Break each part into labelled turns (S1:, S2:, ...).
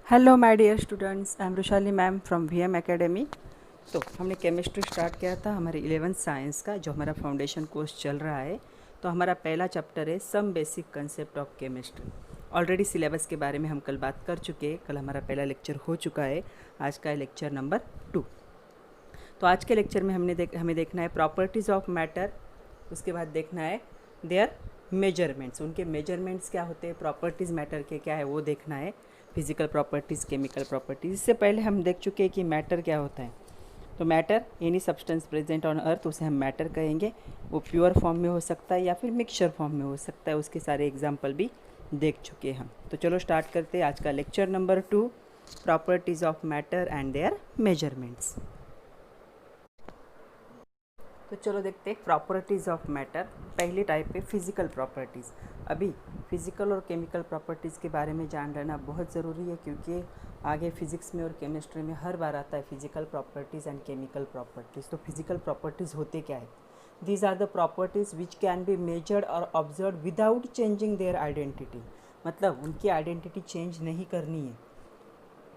S1: Hello my dear students, I am Rushali ma'am from VM academy. तो हमने chemistry start किया था हमारे 11th साइंस का, जो हमारा फाउंडेशन कोर्स चल रहा है। तो हमारा पहला चैप्टर है some basic concept of chemistry. Already syllabus के बारे में हम कल बात कर चुके हैं, कल हमारा पहला लेक्चर हो चुका है। आज का है लेक्चर नंबर 2। तो आज के लेक्चर में हमें देखना है प्रॉपर्टीज़ ऑफ मैटर, उसके बाद देखना है देयर मेजरमेंट्स, उनके मेजरमेंट्स क्या होते हैं, प्रॉपर्टीज़ मैटर के क्या है वो देखना है, फिजिकल प्रॉपर्टीज़, केमिकल प्रॉपर्टीज़। इससे पहले हम देख चुके हैं कि मैटर क्या होता है। तो matter any substance present on earth, उसे हम मैटर कहेंगे। वो प्योर फॉर्म में हो सकता है या फिर मिक्सचर फॉर्म में हो सकता है, उसके सारे एग्जाम्पल भी देख चुके हैं हम। तो चलो स्टार्ट करते हैं आज का lecture number 2, properties of matter and their measurements. तो चलो देखते हैं प्रॉपर्टीज़ ऑफ मैटर। पहली टाइप पे फिज़िकल प्रॉपर्टीज़। अभी फिज़िकल और केमिकल प्रॉपर्टीज़ के बारे में जान लेना बहुत ज़रूरी है, क्योंकि आगे फिज़िक्स में और केमिस्ट्री में हर बार आता है physical properties and chemical properties. तो फिज़िकल प्रॉपर्टीज़ होते क्या है? These are the properties which can be measured और observe without changing their identity. मतलब उनकी आइडेंटिटी चेंज नहीं करनी है,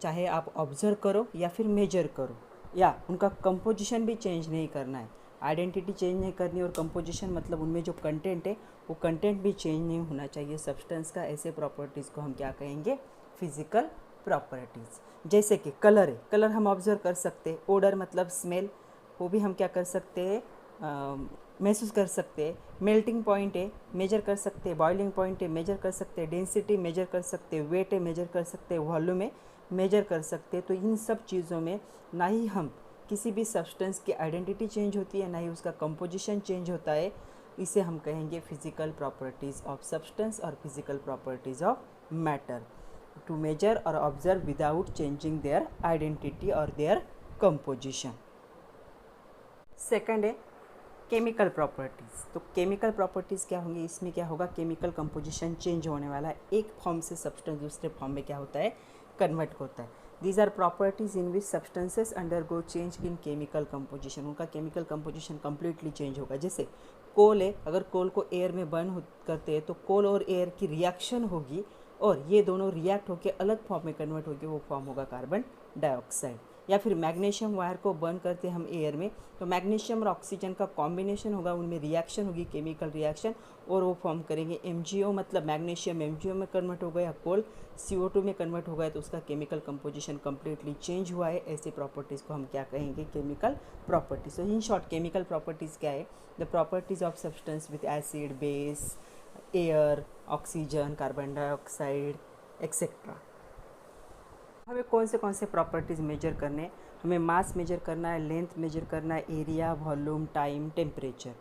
S1: चाहे आप ऑब्जर्व करो या फिर मेजर करो, या उनका कंपोजिशन भी चेंज नहीं करना है। आइडेंटिटी चेंज नहीं करनी और कंपोजिशन मतलब उनमें जो कंटेंट है वो कंटेंट भी चेंज नहीं होना चाहिए सब्सटेंस का। ऐसे प्रॉपर्टीज़ को हम क्या कहेंगे? Physical properties. जैसे कि कलर है, कलर हम ऑब्जर्व कर सकते हैं। ओडर मतलब स्मेल, वो भी हम क्या कर सकते हैं? महसूस कर सकते हैं। मेल्टिंग पॉइंट है, मेजर कर सकते हैं। बॉइलिंग पॉइंट है, मेजर कर सकते हैं। डेंसिटी मेजर कर सकते हैं। वेट है, मेजर कर सकते हैं। वॉल्यूम है, मेजर कर सकते हैं। तो इन सब चीज़ों में ना ही हम किसी भी सब्सटेंस की आइडेंटिटी चेंज होती है, ना ही उसका कंपोजिशन चेंज होता है। इसे हम कहेंगे फिजिकल प्रॉपर्टीज़ ऑफ सब्सटेंस और physical properties of matter, to measure और observe without changing their identity और देयर कंपोजिशन। सेकंड है केमिकल प्रॉपर्टीज़। तो केमिकल प्रॉपर्टीज़ क्या होंगी? इसमें क्या होगा? केमिकल कंपोजिशन चेंज होने वाला है। एक फॉर्म से सब्सटेंस दूसरे फॉर्म में क्या होता है? कन्वर्ट होता है। These are properties in which substances undergo change in chemical composition. उनका केमिकल कंपोजिशन कम्प्लीटली चेंज होगा। जैसे कोल है, अगर कोल को एयर में बर्न करते हैं तो कोल और एयर की रिएक्शन होगी, और ये दोनों रिएक्ट होकर अलग फॉर्म में कन्वर्ट होकर वो फॉर्म होगा कार्बन डाइऑक्साइड। या फिर मैग्नीशियम वायर को बर्न करते हम एयर में, तो मैग्नीशियम और ऑक्सीजन का कॉम्बिनेशन होगा, उनमें रिएक्शन होगी, केमिकल रिएक्शन, और वो फॉर्म करेंगे MgO। मतलब मैग्नीशियम MgO में कन्वर्ट हो गया, कोल CO2 में कन्वर्ट हो गया, तो उसका केमिकल कंपोजिशन कम्प्लीटली चेंज हुआ है। ऐसी प्रॉपर्टीज़ को हम क्या कहेंगे? Chemical properties. तो इन शॉर्ट केमिकल प्रॉपर्टीज़ क्या है? The properties of substance with acid, base, air, oxygen, carbon dioxide etcetera. हमें कौन से प्रॉपर्टीज़ मेजर करने हैं? हमें मास मेजर करना है, लेंथ मेजर करना है, एरिया, वॉल्यूम, टाइम, टेम्परेचर।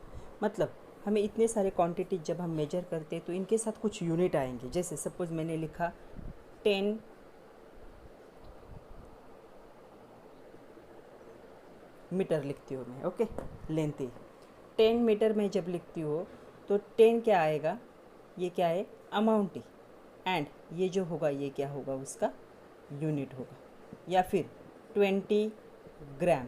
S1: मतलब हमें इतने सारे क्वांटिटी जब हम मेजर करते हैं तो इनके साथ कुछ यूनिट आएंगे। जैसे सपोज मैंने लिखा 10 मीटर लिखती हूँ मैं, ओके, लेंथ है 10 मीटर में जब लिखती हो तो 10 क्या आएगा? ये क्या है? अमाउंट है। एंड ये जो होगा ये क्या होगा? उसका यूनिट होगा। या फिर 20 ग्राम,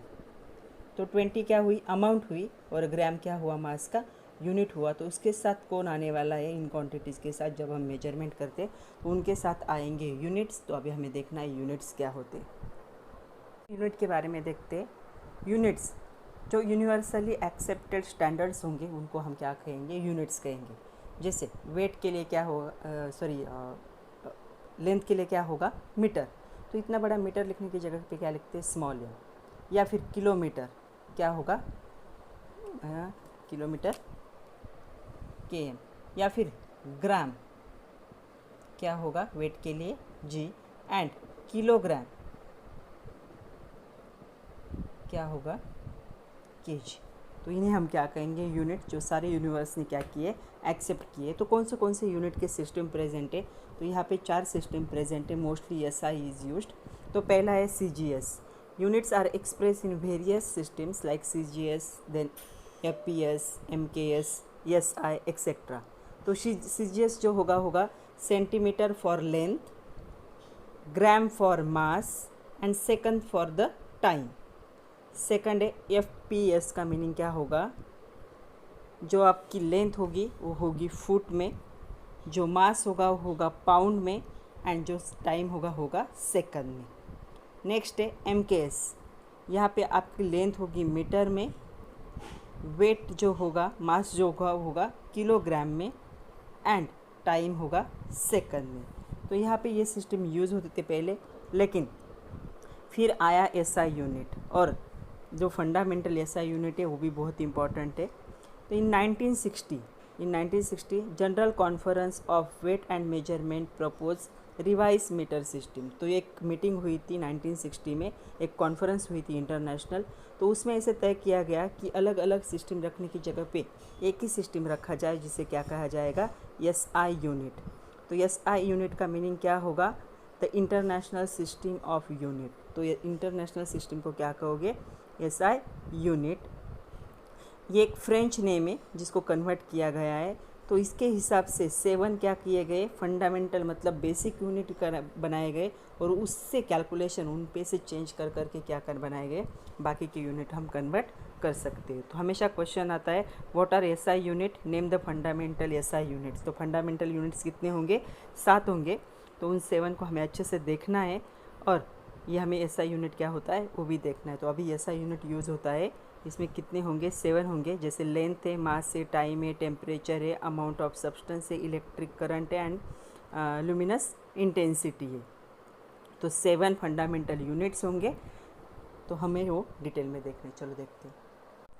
S1: तो 20 क्या हुई? अमाउंट हुई, और ग्राम क्या हुआ? मास का यूनिट हुआ। तो उसके साथ कौन आने वाला है? इन क्वांटिटीज़ के साथ जब हम मेजरमेंट करते हैं तो उनके साथ आएंगे यूनिट्स। तो अभी हमें देखना है यूनिट्स क्या होते हैं। यूनिट के बारे में देखते हैं। यूनिट्स जो यूनिवर्सली एक्सेप्टेड स्टैंडर्ड्स होंगे उनको हम क्या कहेंगे? यूनिट्स कहेंगे। जैसे वेट के लिए क्या होगा? लेंथ के लिए क्या होगा? मीटर। तो इतना बड़ा मीटर लिखने की जगह पे क्या लिखते हैं? Small m. या फिर किलोमीटर क्या होगा? Kilometre KM। या फिर ग्राम क्या होगा? वेट के लिए G। एंड किलोग्राम क्या होगा? KG। तो इन्हें हम क्या कहेंगे, यूनिट, जो सारे यूनिवर्स ने क्या किए, एक्सेप्ट किए। तो कौन से यूनिट के सिस्टम प्रेजेंट है, तो यहाँ पे 4 सिस्टम प्रेजेंट है, मोस्टली SI इज़ यूज्ड। तो पहला है CGS। Units are express in various systems like CGS, then FPS, MKS, SI etcetera. तो CGS जो होगा centimetre for length, gram for mass and second for the time. Second है FPS का meaning क्या होगा, जो आपकी लेंथ होगी वो होगी फुट में, जो मास होगा वो होगा पाउंड में, एंड जो टाइम होगा सेकंड में। नेक्स्ट है MKS। यहाँ पे आपकी लेंथ होगी मीटर में, वेट जो होगा, मास जो होगा किलोग्राम में, एंड टाइम होगा सेकंड में। तो यहाँ पे ये सिस्टम यूज़ होते थे पहले, लेकिन फिर आया SI यूनिट, और जो फंडामेंटल SI यूनिट है वो भी बहुत इंपॉर्टेंट है। तो in 1960 general conference of weight and measurement propose revise metre system. तो एक मीटिंग हुई थी 1960 में, एक कॉन्फ्रेंस हुई थी इंटरनेशनल। तो उसमें ऐसे तय किया गया कि अलग अलग सिस्टम रखने की जगह पे एक ही सिस्टम रखा जाए, जिसे क्या कहा जाएगा, SI यूनिट। तो SI यूनिट का मीनिंग क्या होगा, the international system of unit. तो ये इंटरनेशनल सिस्टम को क्या कहोगे, SI यूनिट। ये एक फ्रेंच नेम है जिसको कन्वर्ट किया गया है। तो इसके हिसाब से 7 क्या किए गए, फंडामेंटल मतलब बेसिक यूनिट बनाए गए, और उससे कैलकुलेशन उन पे से चेंज कर करके क्या कर बनाए गए, बाकी के यूनिट हम कन्वर्ट कर सकते हैं। तो हमेशा क्वेश्चन आता है, what are SI unit, name the fundamental SI units. तो फंडामेंटल यूनिट्स कितने होंगे, 7 होंगे। तो उन 7 को हमें अच्छे से देखना है, और ये हमें SI यूनिट क्या होता है वो भी देखना है। तो अभी SI यूनिट यूज़ होता है, इसमें कितने होंगे, 7 होंगे। जैसे लेंथ है, मास है, टाइम है, टेम्परेचर है, अमाउंट ऑफ सब्सटेंस है, इलेक्ट्रिक करंट है, एंड लुमिनस इंटेंसिटी है। तो 7 फंडामेंटल यूनिट्स होंगे। तो हमें वो डिटेल में देखने, चलो देखते हैं।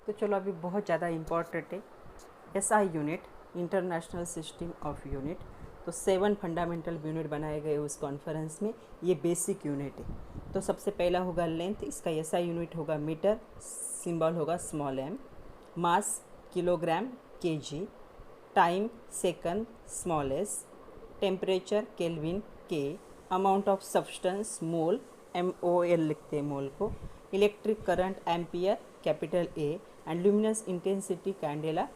S1: तो चलो, अभी बहुत ज़्यादा इम्पॉर्टेंट है SI unit, international system of unit. तो 7 फंडामेंटल यूनिट बनाए गए उस कॉन्फ्रेंस में, ये बेसिक यूनिट है। तो सबसे पहला होगा लेंथ, इसका SI यूनिट होगा मीटर, सिंबल होगा small m, mass kilogram kg, time second small s, temperature kelvin K, amount of substance mole MOL लिखते हैं मोल को, electric current ampere capital A, and luminous intensity candela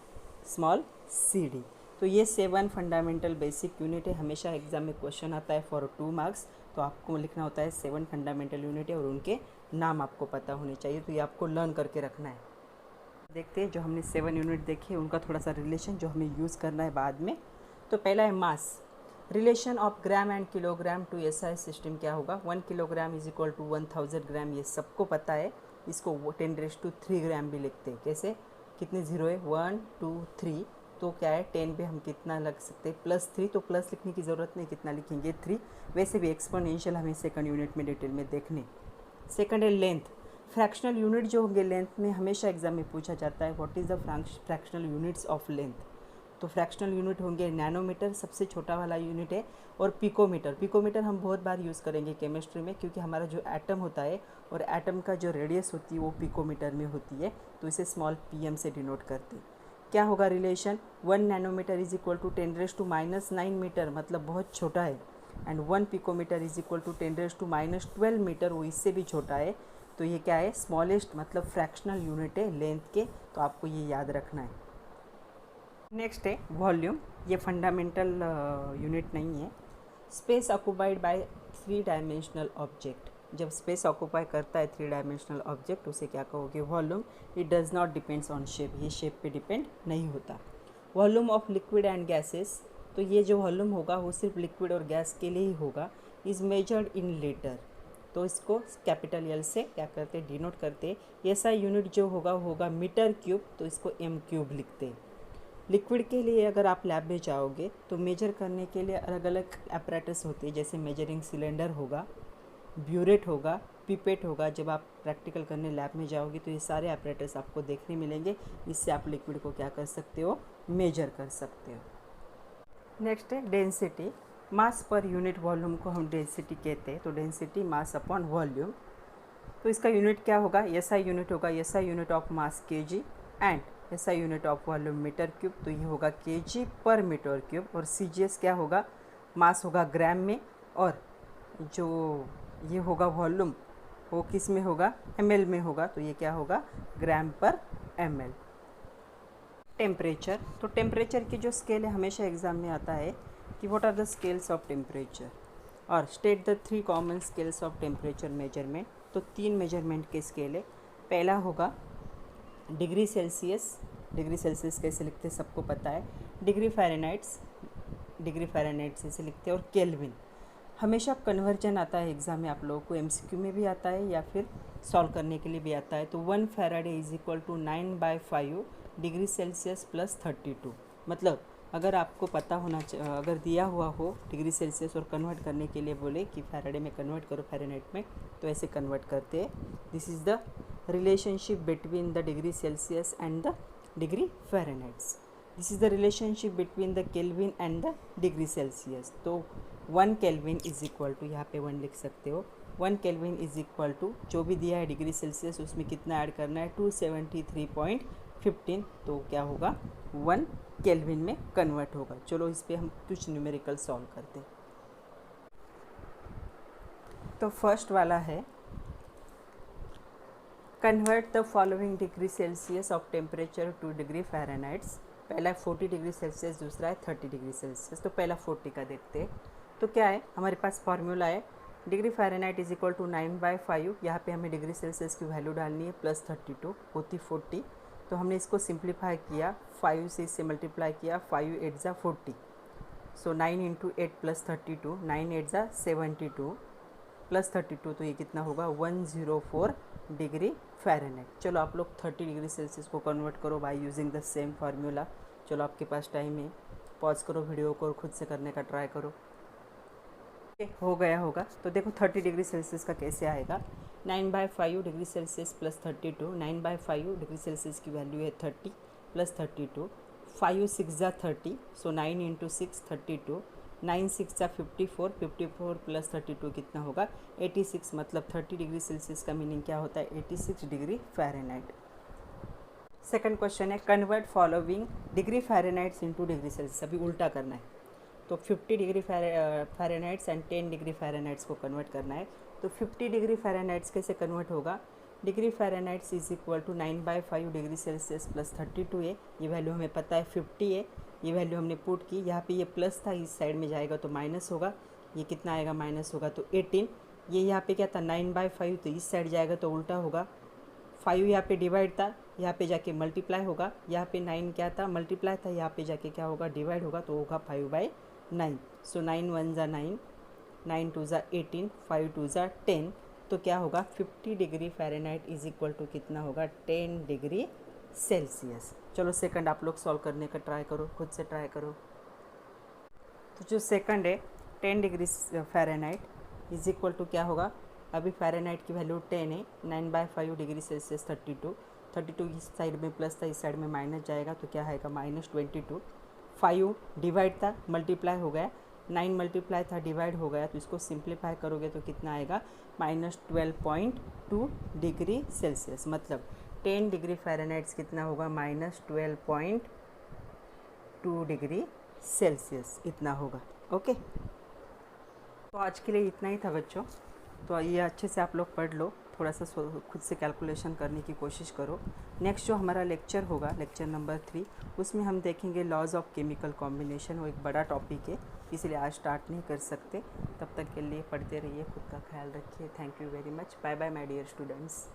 S1: small CD। तो ये 7 fundamental basic unit है। हमेशा exam में question आता है फॉर 2 मार्क्स। तो आपको लिखना होता है 7 फंडामेंटल यूनिट है, और उनके नाम आपको पता होने चाहिए। तो ये आपको लर्न करके रखना है। देखते हैं जो हमने 7 यूनिट देखे उनका थोड़ा सा रिलेशन जो हमें यूज़ करना है बाद में। तो पहला है mass, relation of gram and kilogram to SI system क्या होगा, 1 kilogram is equal to 1000 gram, ये सबको पता है। इसको 10³ ग्राम भी लिखते हैं। कैसे, कितने जीरो है, 1 2 3, तो क्या है 10 पे हम कितना लग सकते हैं, +3। तो प्लस लिखने की ज़रूरत नहीं, कितना लिखेंगे 3। वैसे भी एक्सपोनेंशियल हमें सेकंड यूनिट में डिटेल में देखने। सेकंड है लेंथ, फ्रैक्शनल यूनिट जो होंगे लेंथ में, हमेशा एग्जाम में पूछा जाता है what is the fractional units of length. तो फ्रैक्शनल यूनिट होंगे नैनोमीटर, सबसे छोटा वाला यूनिट है, और पिकोमीटर। पिकोमीटर हम बहुत बार यूज़ करेंगे केमिस्ट्री में, क्योंकि हमारा जो एटम होता है और एटम का जो रेडियस होती है वो पिकोमीटर में होती है। तो इसे स्मॉल pm से डिनोट करते हैं। क्या होगा relation, 1 nanometre is equal to 10⁻⁹ metre, मतलब बहुत छोटा है, and 1 picometre is equal to 10⁻12 metre, वो इससे भी छोटा है। तो ये क्या है, स्मॉलेस्ट मतलब फ्रैक्शनल यूनिट है लेंथ के। तो आपको ये याद रखना है। नेक्स्ट है वॉल्यूम, ये फंडामेंटल यूनिट नहीं है। Space occupied by 3 dimensional object, जब स्पेस ऑक्यूपाई करता है 3 डायमेंशनल ऑब्जेक्ट, उसे क्या कहोगे, volume. It does not depends on shape, ये शेप पे डिपेंड नहीं होता। Volume of liquid and gases, तो ये जो वॉल्यूम होगा वो सिर्फ लिक्विड और गैस के लिए ही होगा। इज़ मेजर्ड इन लीटर, तो इसको कैपिटल L से क्या करते हैं, डिनोट करते हैं। SI यूनिट जो होगा वो होगा मीटर क्यूब, तो इसको m³ लिखते हैं। लिक्विड के लिए अगर आप लैब में जाओगे तो मेजर करने के लिए अलग अलग अपैरेटस होते हैं, जैसे मेजरिंग सिलेंडर होगा, ब्यूरेट होगा, पिपेट होगा। जब आप प्रैक्टिकल करने लैब में जाओगे तो ये सारे अपैरेटस आपको देखने मिलेंगे। इससे आप लिक्विड को क्या कर सकते हो, मेजर कर सकते हो। नेक्स्ट है डेंसिटी, मास पर यूनिट वॉल्यूम को हम डेंसिटी कहते हैं। तो डेंसिटी मास अपॉन वॉल्यूम। तो इसका यूनिट क्या होगा, SI यूनिट होगा, SI unit of mass kg, and ऐसा unit of volume metre cube, तो ये होगा केजी पर मीटर क्यूब। और सीजीएस क्या होगा, मास होगा ग्राम में, और जो ये होगा वॉल्यूम वो किस में होगा, एमएल में होगा, तो ये क्या होगा, ग्राम पर एमएल। टेम्परेचर, तो टेम्परेचर की जो स्केल है हमेशा एग्जाम में आता है कि what are the scales of temperature, और state the 3 common scales of temperature measurement. तो 3 मेजरमेंट के स्केल है। पहला होगा डिग्री सेल्सियस, डिग्री सेल्सियस कैसे लिखते हैं सबको पता है, डिग्री फ़ारेनहाइट्स, डिग्री फ़ारेनहाइट से लिखते हैं, और केल्विन। हमेशा कन्वर्जन आता है एग्ज़ाम में, आप लोगों को एमसीक्यू में भी आता है या फिर सॉल्व करने के लिए भी आता है। तो 1 Faraday is equal to 9/5 degree Celsius plus 32। मतलब अगर आपको पता होना अगर दिया हुआ हो डिग्री सेल्सियस और कन्वर्ट करने के लिए बोले कि फैराडे में कन्वर्ट करो फ़ारेनहाइट में, तो ऐसे कन्वर्ट करते हैं। This is the relationship between the degree Celsius and the degree Fahrenheits. This is the relationship between the kelvin and the degree Celsius. तो 1 केल्विन इज इक्वल टू, यहाँ पे 1 लिख सकते हो, 1 केल्विन इज इक्वल टू जो भी दिया है डिग्री सेल्सियस उसमें कितना ऐड करना है, 273.15, तो क्या होगा 1 केल्विन में कन्वर्ट होगा। चलो इस पर हम कुछ न्यूमेरिकल सॉल्व करते हैं। तो फर्स्ट वाला है convert the following degree Celsius of temperature to degree Fahrenheits. पहला है 40 डिग्री सेल्सियस, दूसरा है 30 डिग्री सेल्सियस। तो पहला 40 का देखते हैं। तो क्या है, हमारे पास फॉर्मूला है degree Fahrenheit is equal to 9/5, यहाँ पे हमें डिग्री सेल्सियस की वैल्यू डालनी है, प्लस 32 होती 40। तो हमने इसको सिंप्लीफाई किया, 5 से इससे मल्टीप्लाई किया, 5 8 ज़ा 40, सो 9 इंटू 8 प्लस 32, 9 8 ज़ा 72 प्लस 32, तो ये कितना होगा 104 डिग्री फ़ारेनहाइट। चलो आप लोग 30 डिग्री सेल्सियस को कन्वर्ट करो by using the same formula. चलो आपके पास टाइम है, पॉज करो वीडियो को और खुद से करने का ट्राई करो। हो गया होगा। तो देखो 30 डिग्री सेल्सियस का कैसे आएगा, 9/5 degree Celsius plus 32, 9/5 degree Celsius की वैल्यू है 30 प्लस 32, 5 6 ज़ा 30, सो 9 इंटू 6 32, 9 6 ज़ा 54, 54 प्लस 32 कितना होगा 86। मतलब 30 डिग्री सेल्सियस का मीनिंग क्या होता है, 86 डिग्री फ़ारेनहाइट। सेकंड क्वेश्चन है convert following degree Fahrenheits into degree Celsius. अभी उल्टा करना है, तो 50 degree Fahrenheits and 10 degree Fahrenheits को कन्वर्ट करना है। तो 50 डिग्री फ़ारेनहाइट्स कैसे कन्वर्ट होगा, degree Fahrenheits is equal to 9/5 degree Celsius plus 32 है, ये वैल्यू हमें पता है 50 है, ये वैल्यू हमने पुट की। यहाँ पे ये प्लस था, इस साइड में जाएगा तो माइनस होगा, ये कितना आएगा माइनस होगा तो 18। ये यहाँ पे क्या था 9/5, तो इस साइड जाएगा तो उल्टा होगा, 5 यहाँ पे डिवाइड था, यहाँ पे जाके मल्टीप्लाई होगा, यहाँ पे 9 क्या था मल्टीप्लाई था, यहाँ पे जाके क्या होगा डिवाइड होगा, तो होगा 5/9। सो 9 1 ज़ा 9, 9 2 ज़ा 18, 5 2 ज़ा 10, तो क्या होगा 50 degree Fahrenheit is equal to कितना होगा 10 डिग्री सेल्सियस। चलो सेकंड आप लोग सॉल्व करने का ट्राई करो, खुद से ट्राई करो। तो जो सेकंड है 10 degree Fahrenheit is equal to क्या होगा, अभी फ़ारेनहाइट की वैल्यू 10 है, 9/5 डिग्री सेल्सियस 32, 32 इस साइड में प्लस था, इस साइड में माइनस जाएगा, तो क्या आएगा -22। 5 डिवाइड था मल्टीप्लाई हो गया, 9 मल्टीप्लाई था डिवाइड हो गया, तो इसको सिंप्लीफाई करोगे तो कितना आएगा -12.2 डिग्री सेल्सियस। मतलब 10 डिग्री फ़ारेनहाइट्स कितना होगा -12.2 डिग्री सेल्सियस इतना होगा। ओके, तो आज के लिए इतना ही था बच्चों। तो ये अच्छे से आप लोग पढ़ लो, थोड़ा सा खुद से कैलकुलेशन करने की कोशिश करो। नेक्स्ट जो हमारा लेक्चर होगा, लेक्चर नंबर 3, उसमें हम देखेंगे लॉज ऑफ केमिकल कॉम्बिनेशन। वो एक बड़ा टॉपिक है, इसलिए आज स्टार्ट नहीं कर सकते। तब तक के लिए पढ़ते रहिए, खुद का ख्याल रखिए। Thank you very much, bye bye my dear students.